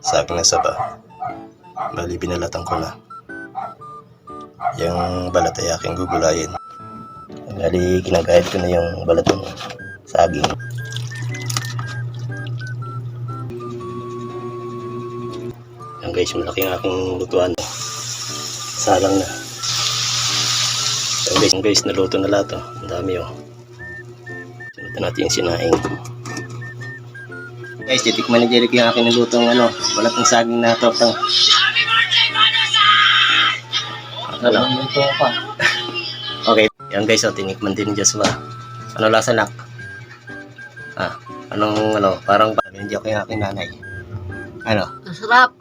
saging na saba. Bali, binalatan ko na. Yung balat ay aking gugulayin. Bali, kinagayad ko na yung balat ng saging. Yan guys, malaki ang aking lutuan. Salang na. Yan guys, naluto na lahat. Ang dami oh. Sunod natin yung sinaing. Guys, titikman ni Jericho yung aking nalutong balat ng saging na tortang. Okay, yan guys, tinikman din ni Joshua. Ano lasa nak? Anong parang hindi ako yung aking nanay. Masarap.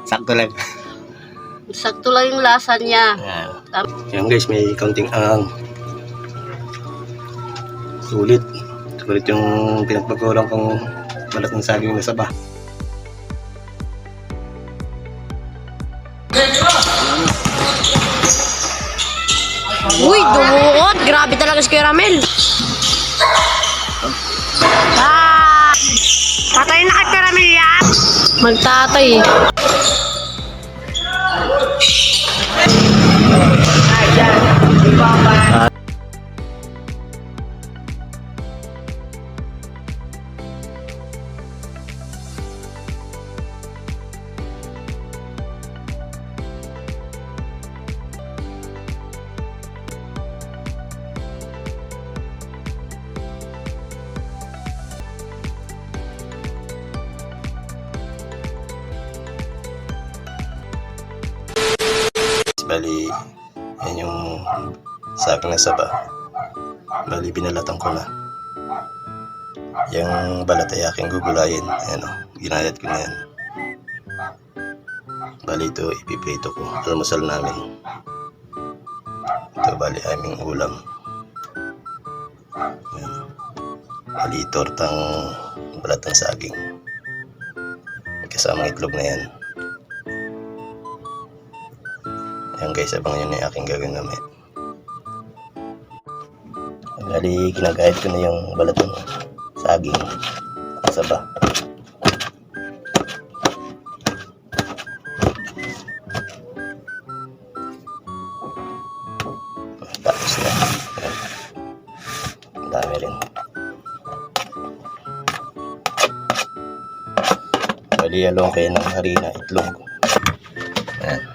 Sakto lang. Sakto lang yung lasa niya. Yan guys, may kaunting sulit yung pinagpagkulang kong balat ng saging na saba. Uy, dumuot. Grabe talaga si Kuya Ramel. Patay na kay Kuya Ramel yan. Magtatay. Bali, yan yung saging na saba. Bali, binalatan ko na. Yung balat ay aking gugulayin. Ayan o, ginayat ko na yan. Bali, ito ipiprito ko. Almusal namin. Ito bali aming ulam. Ayan. Bali, tortang balat ng saging. Kasamang itlog na yan. Ayan guys, abangan nyo na yung aking gagawin namin. Bali, kinagayad ko na yung balat ng saging saba. Tapos na. Ang dami rin. Bali, along kayo ng harina, itlog. Ayan.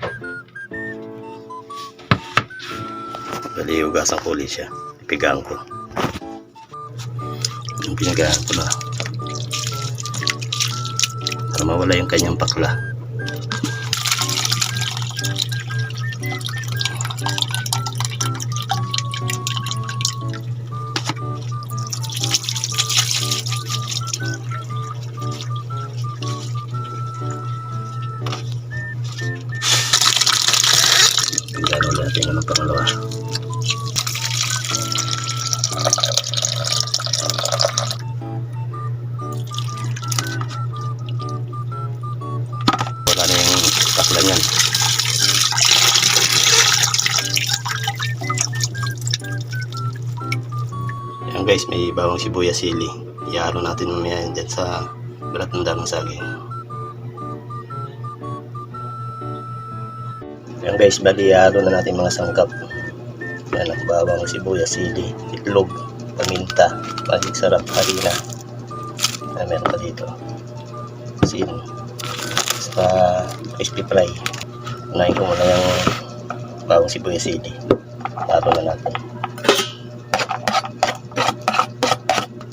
Bali, hugasan ko ulit siya. Ipigaan ko. Yung pinagaan ko na. Para mawala yung kanyang pakla. Pigaan ulit natin ng pangalawa. Wala na yung takla niyan. Yan guys, may bawang sibuyas sili. Ihalo natin mamaya yan dyan sa balat ng damang saging. Yan guys, bali ihalo na natin mga sangkap. Yan ang bawang sibuyas sili, itlog, paminta, magic sarap, harina. Meron pa dito asin, sa crispy fry. Unahin ko muna yung bawang sibuyas sili. Halo na natin.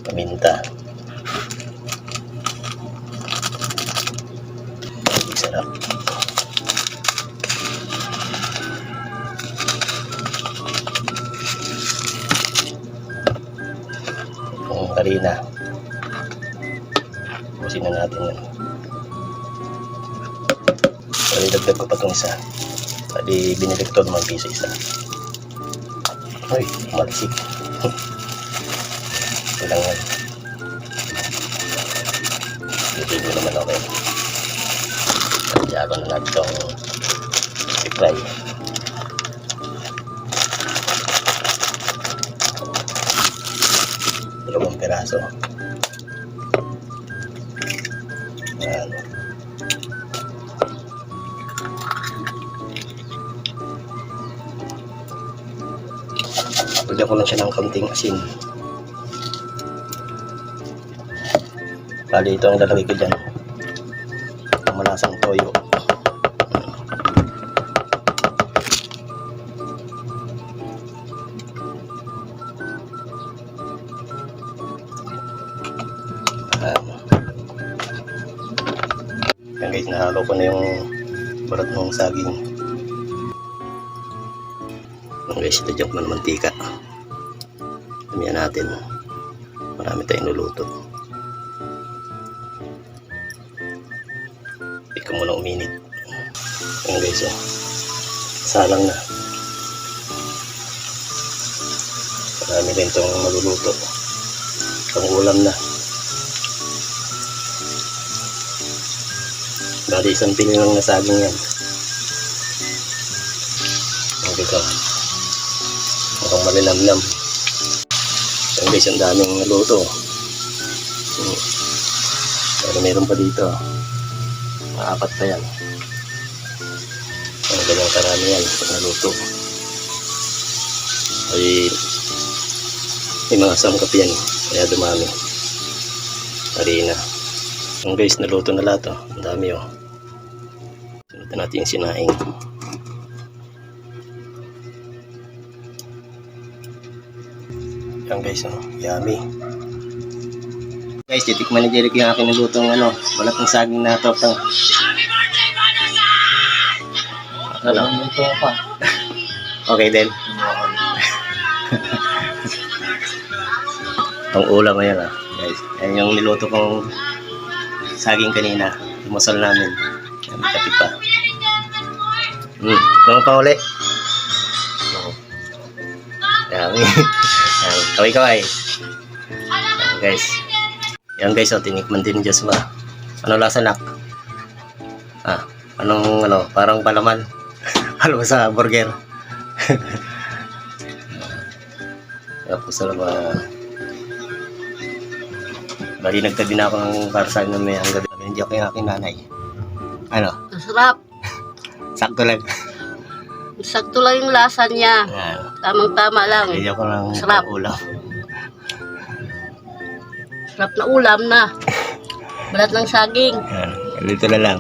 Paminta, magic sarap. Yung harina. Busin na natin yan. Bali, dagdag ko pa itong isa. Bali, binili ko ito 5 piso isa. Uy, malisik. Ito lang yan. Hindi mo naman okay. Diyago na natin itong i-fry. Dalawang piraso. Ayan. Lagyan ko lang siya ng kaunting asin. Bali, ito ang lalagay ko dyan. Ang malasang toyo. Yan guys, nahalo ko na yung balat ng saging. Yan guys, lagyan ko na ng mantika. Damihan natin. Marami tayong nuluto. Ika muna uminit. Yan guys, oh. Salang na. Marami rin itong maluluto. Pang ulam na. Bali, isang piling lang na saging yan. Yan guys, oh. Mukhang malinamnam. Yan guys, ang daming naluto. Pero meron pa dito. Maapat pa yan. Ang ganyang karami yan pag naluto. Ay, may mga sangkap yan. Kaya dumami. Harina. Yan guys, naluto na lahat. Oh. Ang dami, oh. Sunod na natin yung sinaing. Yan guys, oh. Yummy. Guys, titikman ni Jeric yung aking nalutong balat ng saging na tortang. Ano? Okay din. Ang ulam ngayon, guys. Yan yung niluto kong saging kanina. Lumusal namin. Yan, may kape pa. Ano pa uli? Yan. Kaway-kaway. Guys. Yan guys, tinikman din ni Joshua. Ano lasa, nak? Anong parang palaman. Halo sa burger. Tapos bali nagtabi na ako ng parcel na may hanggang gabi. Hindi ako yung aking nanay. Ano? Masarap. Sakto lang. Sakto lang yung lasa niya. Tamang-tama lang. Hindi ako ng Sarap. ulam. Sarap na ulam na. Balat ng saging. Dito na lang.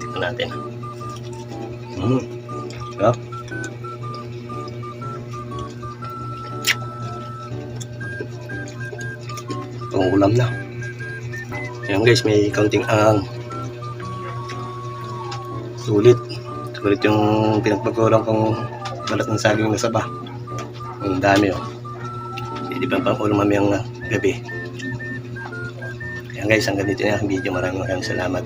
Dito natin. Sarap. Itong ulam na. Ayan guys, may kaunting sulit. Sulit yung pinagpagkulang kong balat ng saging na saba. Ang dami, oh. Hindi pa pang ulam mamayang gabi. Ayan guys, hanggang dito na ang video. Maraming salamat.